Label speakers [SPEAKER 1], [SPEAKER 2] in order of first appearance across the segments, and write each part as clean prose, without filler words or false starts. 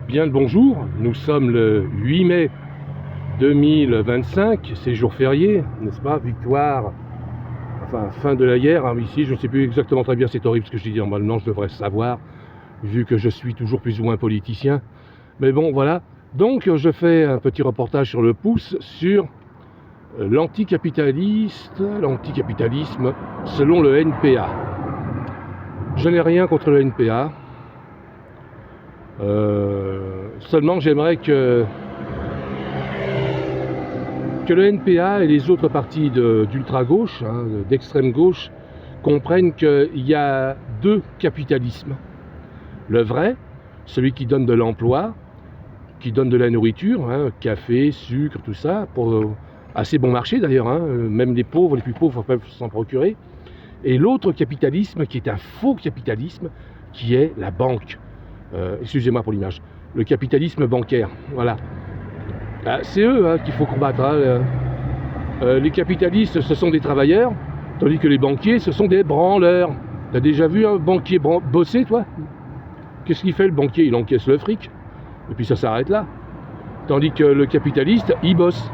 [SPEAKER 1] Bien le bonjour, nous sommes le 8 mai 2025, c'est jour férié, n'est-ce pas? Victoire, enfin fin de la guerre, hein, ici je ne sais plus exactement très bien, c'est horrible ce que je dis, normalement je devrais savoir, vu que je suis toujours plus ou moins politicien. Mais bon voilà, donc je fais un petit reportage sur le pouce sur l'anticapitalisme selon le NPA. Je n'ai rien contre le NPA. Seulement j'aimerais que le NPA et les autres partis d'ultra-gauche, d'extrême gauche, comprennent qu'il y a deux capitalismes. Le vrai, celui qui donne de l'emploi, qui donne de la nourriture, café, sucre, tout ça, pour assez bon marché d'ailleurs, même les pauvres, les plus pauvres peuvent s'en procurer. Et l'autre capitalisme, qui est un faux capitalisme, qui est la banque. Excusez-moi pour l'image. Le capitalisme bancaire, voilà. C'est eux qu'il faut combattre. Les capitalistes, ce sont des travailleurs, tandis que les banquiers, ce sont des branleurs. T'as déjà vu un banquier bosser, toi? Qu'est-ce qu'il fait, le banquier? Il encaisse le fric, et puis ça s'arrête là. Tandis que le capitaliste, il bosse.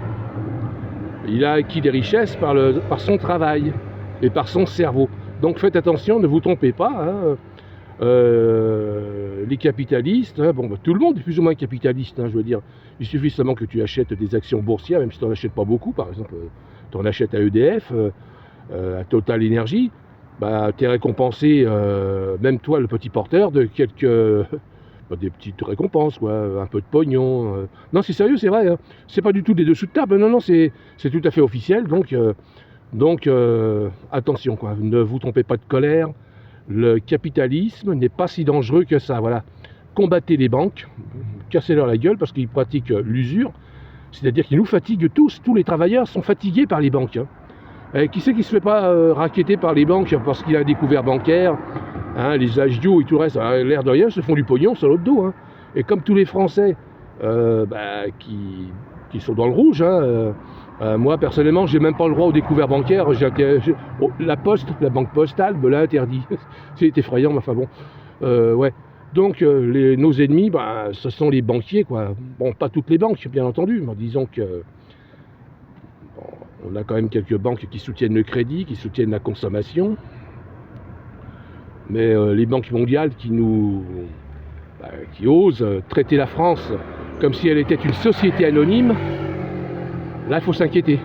[SPEAKER 1] Il a acquis des richesses par son travail et par son cerveau. Donc faites attention, ne vous trompez pas. Les capitalistes, tout le monde est plus ou moins capitaliste, je veux dire. Il suffit seulement que tu achètes des actions boursières, même si tu n'en achètes pas beaucoup, par exemple, tu en achètes à EDF, à Total Energy, tu es récompensé, même toi le petit porteur, de quelques des petites récompenses, un peu de pognon. Non, c'est sérieux, c'est vrai, c'est pas du tout des dessous de table, non, c'est tout à fait officiel, donc attention, ne vous trompez pas de colère. Le capitalisme n'est pas si dangereux que ça, voilà. Combattez les banques, cassez-leur la gueule parce qu'ils pratiquent l'usure, c'est-à-dire qu'ils nous fatiguent tous les travailleurs sont fatigués par les banques. Et qui c'est qui se fait pas racketter par les banques parce qu'il a un découvert bancaire, les agios et tout le reste, l'air de rien, se font du pognon sur l'autre dos. Et comme tous les Français qui sont dans le rouge, moi personnellement j'ai même pas le droit au découvert bancaire, la banque postale me l'a interdit. C'est effrayant, mais enfin bon, ouais. Donc nos ennemis, ce sont les banquiers, quoi. Bon, pas toutes les banques bien entendu, mais disons que on a quand même quelques banques qui soutiennent le crédit, qui soutiennent la consommation, mais les banques mondiales qui osent traiter la France comme si elle était une société anonyme, là il faut s'inquiéter.